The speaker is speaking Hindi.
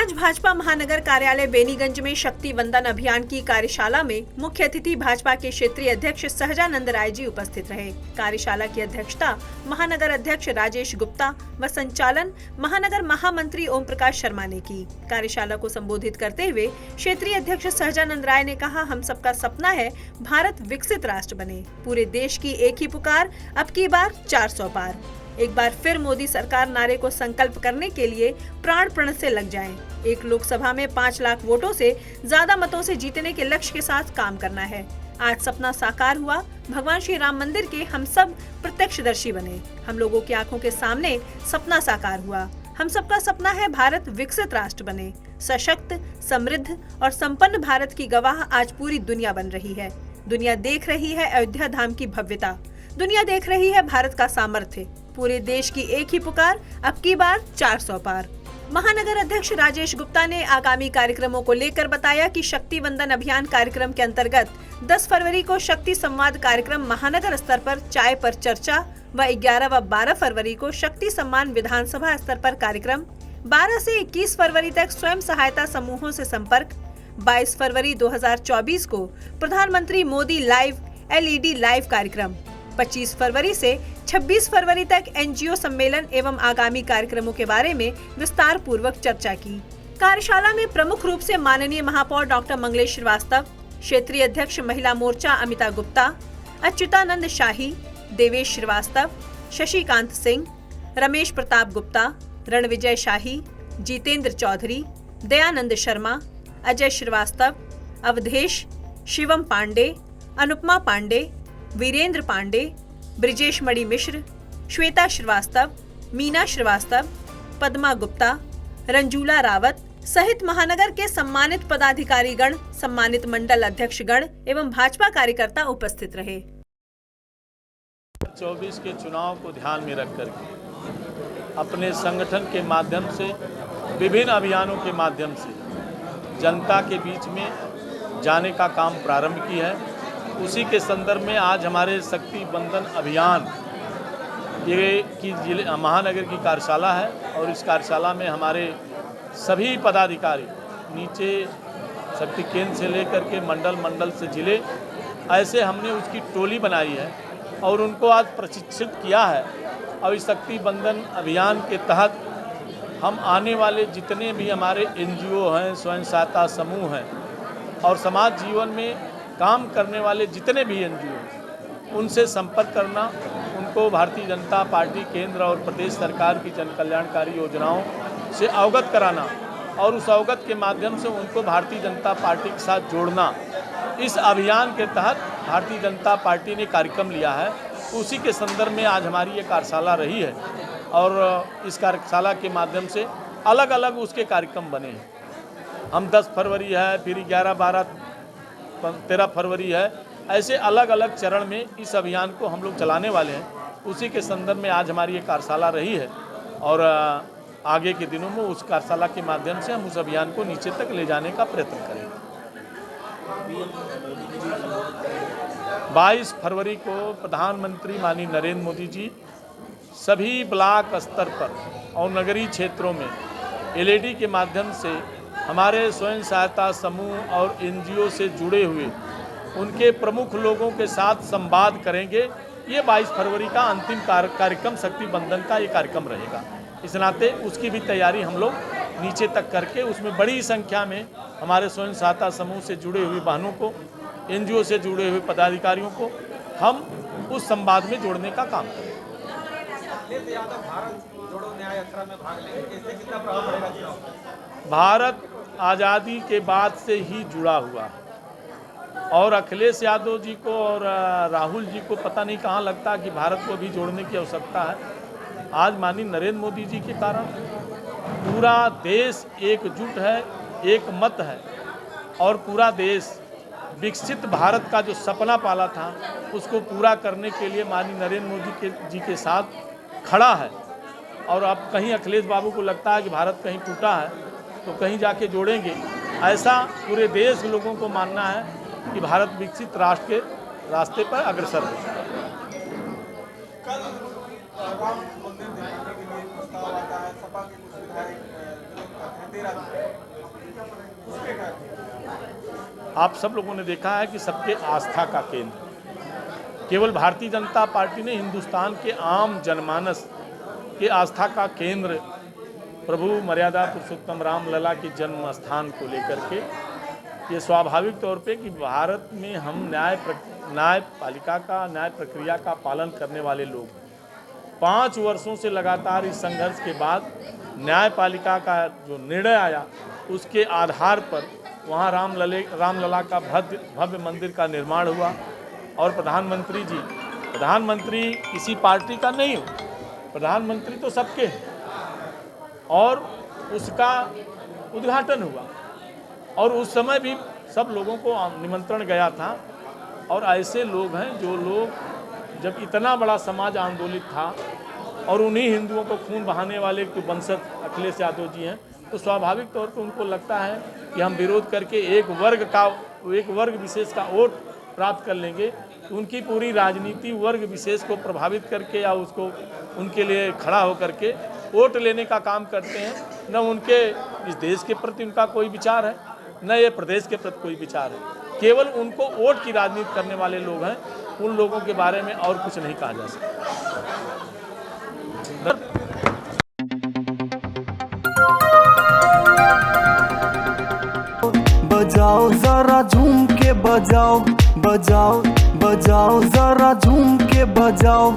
आज भाजपा महानगर कार्यालय बेनीगंज में शक्ति वंदन अभियान की कार्यशाला में मुख्य अतिथि भाजपा के क्षेत्रीय अध्यक्ष सहजानंद राय जी उपस्थित रहे। कार्यशाला की अध्यक्षता महानगर अध्यक्ष राजेश गुप्ता व संचालन महानगर महामंत्री ओम प्रकाश शर्मा ने की। कार्यशाला को संबोधित करते हुए क्षेत्रीय अध्यक्ष सहजानंद राय ने कहा, हम सबका सपना है भारत विकसित राष्ट्र बने। पूरे देश की एक ही पुकार, अब की बार 400 पार। एक बार फिर मोदी सरकार नारे को संकल्प करने के लिए प्राण प्रण से लग जाएं। एक लोकसभा में 5 लाख वोटों से ज्यादा मतों से जीतने के लक्ष्य के साथ काम करना है। आज सपना साकार हुआ। भगवान श्री राम मंदिर के हम सब प्रत्यक्षदर्शी बने। हम लोगों की आंखों के सामने सपना साकार हुआ। हम सबका सपना है भारत विकसित राष्ट्र बने। सशक्त, समृद्ध और संपन्न भारत की गवाह आज पूरी दुनिया बन रही है। दुनिया देख रही है अयोध्या धाम की भव्यता। दुनिया देख रही है भारत का सामर्थ्य। पूरे देश की एक ही पुकार, अब की बार 400 पार। महानगर अध्यक्ष राजेश गुप्ता ने आगामी कार्यक्रमों को लेकर बताया कि शक्ति वंदन अभियान कार्यक्रम के अंतर्गत 10 फरवरी को शक्ति संवाद कार्यक्रम महानगर स्तर पर चाय पर चर्चा व 11 व 12 फरवरी को शक्ति सम्मान विधानसभा स्तर पर कार्यक्रम, 12 से 21 फरवरी तक स्वयं सहायता समूहों से संपर्क, 22 फरवरी 2024 को प्रधानमंत्री मोदी लाइव LED लाइव कार्यक्रम, 25 फरवरी से 26 फरवरी तक NGO सम्मेलन एवं आगामी कार्यक्रमों के बारे में विस्तार पूर्वक चर्चा की। कार्यशाला में प्रमुख रूप से माननीय महापौर डॉक्टर मंगलेश श्रीवास्तव, क्षेत्रीय अध्यक्ष महिला मोर्चा अमिता गुप्ता, अच्युतानंद शाही, देवेश श्रीवास्तव, शशिकांत सिंह, रमेश प्रताप गुप्ता, रणविजय शाही, जितेंद्र चौधरी, दयानंद शर्मा, अजय श्रीवास्तव, अवधेश, शिवम पांडे, अनुपमा पांडे, वीरेंद्र पांडे, ब्रिजेश मणि मिश्र, श्वेता श्रीवास्तव, मीना श्रीवास्तव, पद्मा गुप्ता, रंजूला रावत सहित महानगर के सम्मानित पदाधिकारीगण, सम्मानित मंडल अध्यक्षगण एवं भाजपा कार्यकर्ता उपस्थित रहे। 24 के चुनाव को ध्यान में रखकर अपने संगठन के माध्यम से, विभिन्न अभियानों के माध्यम से जनता के बीच में जाने का काम प्रारंभ किया है। उसी के संदर्भ में आज हमारे शक्ति वंदन अभियान ये की जिले महानगर की कार्यशाला है और इस कार्यशाला में हमारे सभी पदाधिकारी नीचे शक्ति केंद्र से लेकर के मंडल से जिले, ऐसे हमने उसकी टोली बनाई है और उनको आज प्रशिक्षित किया है। और इस शक्ति वंदन अभियान के तहत हम आने वाले जितने भी हमारे NGO हैं, स्वयं सहायता समूह हैं और समाज जीवन में काम करने वाले जितने भी NGO उनसे संपर्क करना, उनको भारतीय जनता पार्टी केंद्र और प्रदेश सरकार की जन कल्याणकारी योजनाओं से अवगत कराना और उस अवगत के माध्यम से उनको भारतीय जनता पार्टी के साथ जोड़ना। इस अभियान के तहत भारतीय जनता पार्टी ने कार्यक्रम लिया है। उसी के संदर्भ में आज हमारी ये कार्यशाला रही है और इस कार्यशाला के माध्यम से अलग अलग उसके कार्यक्रम बने हैं। हम 10 फरवरी है, फिर 11, 12, 13 फरवरी है, ऐसे अलग अलग चरण में इस अभियान को हम लोग चलाने वाले हैं। उसी के संदर्भ में आज हमारी ये कार्यशाला रही है और आगे के दिनों में उस कार्यशाला के माध्यम से हम उस अभियान को नीचे तक ले जाने का प्रयत्न करेंगे। 22 फरवरी को प्रधानमंत्री माननीय नरेंद्र मोदी जी सभी ब्लॉक स्तर पर और नगरीय क्षेत्रों में LED के माध्यम से हमारे स्वयं सहायता समूह और NGO से जुड़े हुए उनके प्रमुख लोगों के साथ संवाद करेंगे। ये 22 फरवरी का अंतिम कार्यक्रम शक्ति वंदन का ये कार्यक्रम रहेगा। इस नाते उसकी भी तैयारी हम लोग नीचे तक करके उसमें बड़ी संख्या में हमारे स्वयं सहायता समूह से जुड़े हुए बहनों को, NGO से जुड़े हुए पदाधिकारियों को हम उस संवाद में जोड़ने का काम करेंगे। भारत आज़ादी के बाद से ही जुड़ा हुआ है और अखिलेश यादव जी को और राहुल जी को पता नहीं कहाँ लगता कि भारत को भी जोड़ने की आवश्यकता है। आज माननीय नरेंद्र मोदी जी के कारण पूरा देश एकजुट है, एक मत है और पूरा देश विकसित भारत का जो सपना पाला था उसको पूरा करने के लिए माननीय नरेंद्र मोदी जी के साथ खड़ा है। और अब कहीं अखिलेश बाबू को लगता है कि भारत कहीं टूटा है तो कहीं जाके जोड़ेंगे, ऐसा पूरे देश के लोगों को मानना है कि भारत विकसित राष्ट्र के रास्ते पर अग्रसर है। कल राम मंदिर दिखाने के लिए प्रस्ताव आता है, सपा के कुछ विधायक आप सब लोगों ने देखा है कि सबके आस्था का केंद्र केवल भारतीय जनता पार्टी ने हिंदुस्तान के आम जनमानस के आस्था का केंद्र प्रभु मर्यादा पुरुषोत्तम राम लला के जन्म स्थान को लेकर के ये स्वाभाविक तौर पे कि भारत में हम न्यायपालिका का न्याय प्रक्रिया का पालन करने वाले लोग 5 वर्षों से लगातार इस संघर्ष के बाद न्यायपालिका का जो निर्णय आया उसके आधार पर वहाँ रामलला का भव्य मंदिर का निर्माण हुआ और प्रधानमंत्री किसी पार्टी का नहीं हो, प्रधानमंत्री तो सबके हैं और उसका उद्घाटन हुआ और उस समय भी सब लोगों को निमंत्रण गया था। और ऐसे लोग हैं जो लोग जब इतना बड़ा समाज आंदोलित था और उन्हीं हिंदुओं को खून बहाने वाले तो वंशज अखिलेश यादव जी हैं, तो स्वाभाविक तौर पर उनको लगता है कि हम विरोध करके एक वर्ग विशेष का वोट प्राप्त कर लेंगे, तो उनकी पूरी राजनीति वर्ग विशेष को प्रभावित करके या उसको उनके लिए खड़ा होकर के वोट लेने का काम करते हैं। न उनके इस देश के प्रति उनका कोई विचार है, न ये प्रदेश के प्रति कोई विचार है, केवल उनको वोट की राजनीति करने वाले लोग हैं। उन लोगों के बारे में और कुछ नहीं कहा जा सकता। बजाओ जरा झूम के बजाओ, बजाओ बजाओ जरा झूम के बजाओ।